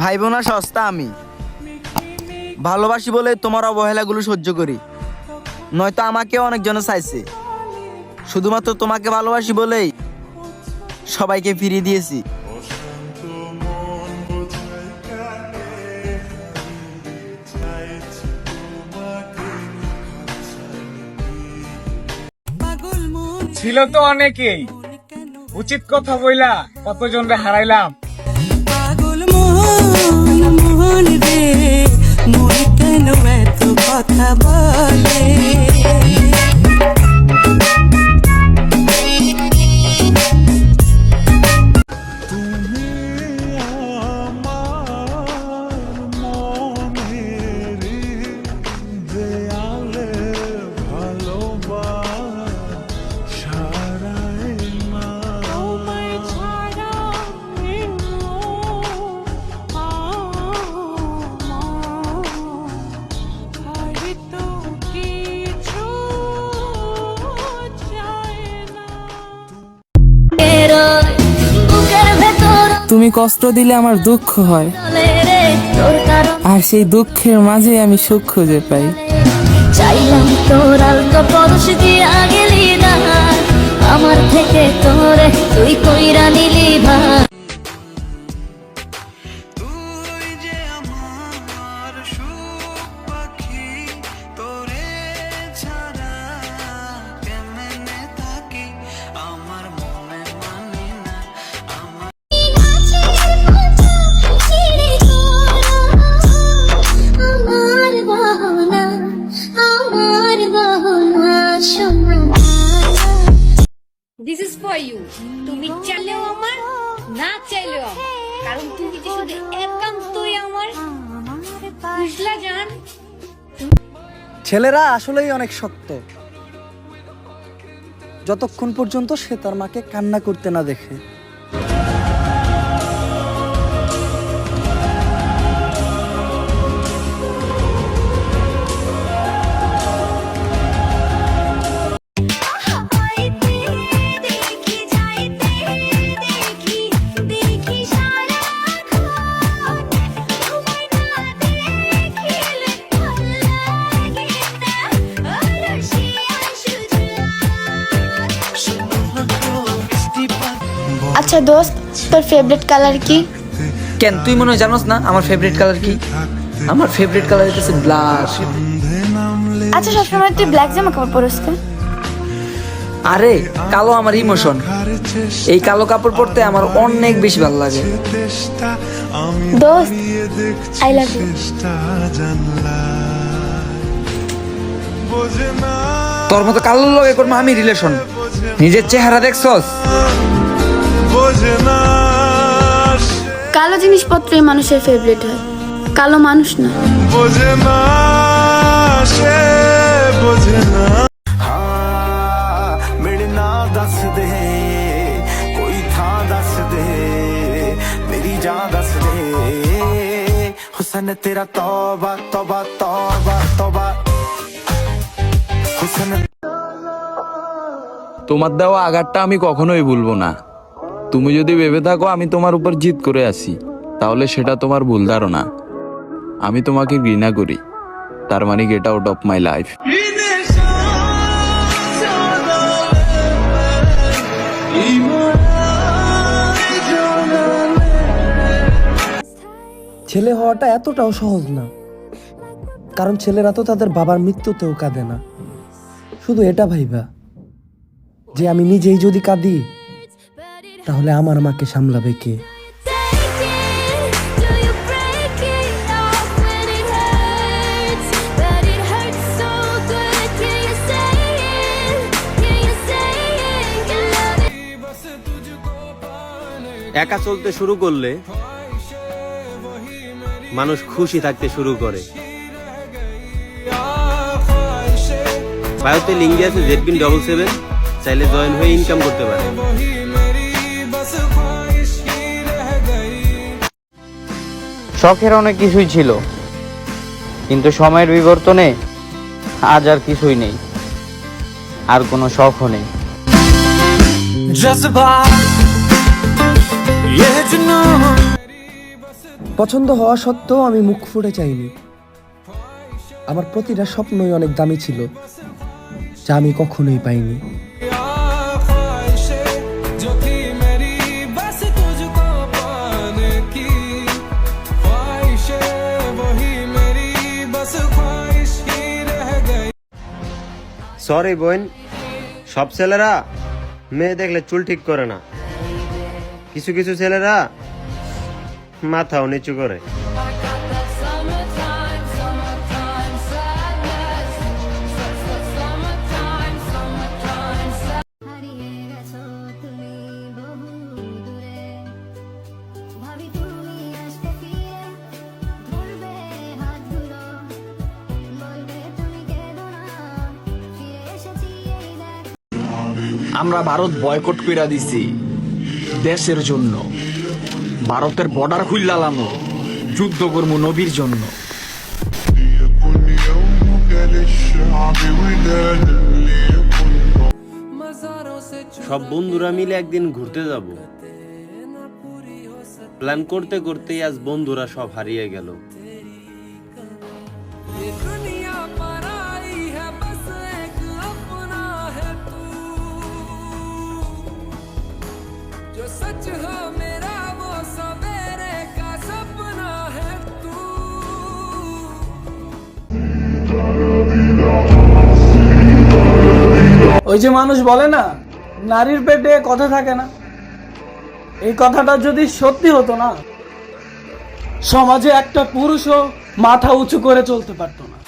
ভাই বোনা সস্তা আমি ভালোবাসি বলে তোমার অবহেলাগুলো সহ্য করি, নয়তো আমাকে অনেকজন চাইছে। শুধুমাত্র তোমাকে ভালোবাসি বলেই সবাইকে ফিরিয়ে দিয়েছি। ছিল তো অনেকেই, উচিত কথা বইলা কতজনরে হারাইলাম। পাগল মোহন মোহন রে, মন কেন এত কথা বলে? তুমি কষ্ট দিলে আমার দুঃখ হয়, আর সেই দুঃখের মাঝে আমি সুখ খুঁজে পাই। চাইলাম তোর আলতো পরশ দিয়া গেলি না, আমার থেকে তোরে তুই কইরা নিলি ভাই। This is for you. তুমি চাইলেও আমার, না চাইলেও আমার, কারণ তুমি যে শুধু একান্তই আমার, বুঝলা জান? ছেলেরা আসলেই অনেক শক্ত, যতক্ষণ পর্যন্ত সে তার মাকে কান্না করতে না দেখে। আচ্ছা দোস্ত, তোর ফেভারিট কালার কি? কেন তুই মনে হয় জানোস না আমার ফেভারিট কালার কি? আমার ফেভারিট কালার হচ্ছে ব্ল্যাক। আচ্ছা সবসময় তুই ব্ল্যাক জামা কাপড় পরিস কেন? আরে কালো আমার ইমোশন, এই কালো কাপড় পরতে আমার অনেক বেশি ভালো লাগে। দোস্ত আই লাভ ইউ। তোর মতো কালো লগে করবো আমি রিলেশন? নিজের চেহারা দেখছস? কালো জিনিসপত্রই মানুষের ফেভারিট হয়, কালো মানুষ না। तेरा तौबा तौबा तौबा तौबा हुस्न। তোমার দেওয়া আঘাতটা আমি কখনোই ভুলবো না। তুমি যদি ভেবে থাকো আমি তোমার উপর জিদ করে আছি, তাহলে সেটা তোমার ভুল ধারণা। আমি তোমাকে ঘৃণা করি, তার মানে get out of my life. ছেলে হওয়াটা এতটাও সহজ না, কারণ ছেলেরা তো তাদের বাবার মৃত্যুতেও কাঁদে না। শুধু এটা ভাইবা যে আমি নিজেই যদি কাঁদি তাহলে আমার মাকে সামলাবে কে? একা চলতে শুরু করলে মানুষ খুশি থাকতে শুরু করে। বায়োতে লিঙ্ক আছে ZPIN77, চাইলে জয়েন হয়ে ইনকাম করতে পারে। শখের অনেক কিছুই ছিল, কিন্তু সময়ের বিবর্তনে আজ আর কিছুই নেই, আর কোনো শখও নেই। পছন্দ হওয়া সত্ত্বেও আমি মুখ ফুটে চাইনি। আমার প্রতিটা স্বপ্নই অনেক দামি ছিল, যা আমি কখনোই পাইনি। সরি বোন, সব ছেলেরা মেয়ে দেখলে চুল ঠিক করে না, কিছু কিছু ছেলেরা মাথাও নিচু করে। আমরা ভারত বয়কট কইরা দিছি দেশের জন্য, ভারতের বর্ডার খুললাম, যুদ্ধ করবো নবীর জন্য। সব বন্ধুরা মিলে একদিন ঘুরতে যাব, প্ল্যান করতে করতেই আজ বন্ধুরা সব হারিয়ে গেল। ওই যে মানুষ বলে না, নারীর পেটে কথা থাকে না, এই কথাটা যদি সত্যি হতো না, সমাজে একটা পুরুষও মাথা উঁচু করে চলতে পারতো না।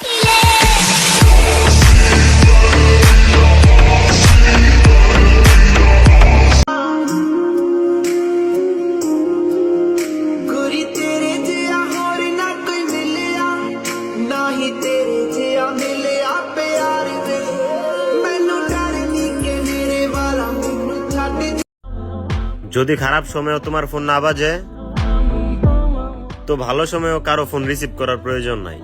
যদি খারাপ সময়েও তোমার ফোন না বাজে, তো ভালো সময়েও কারো ফোন রিসিভ করার প্রয়োজন নাই।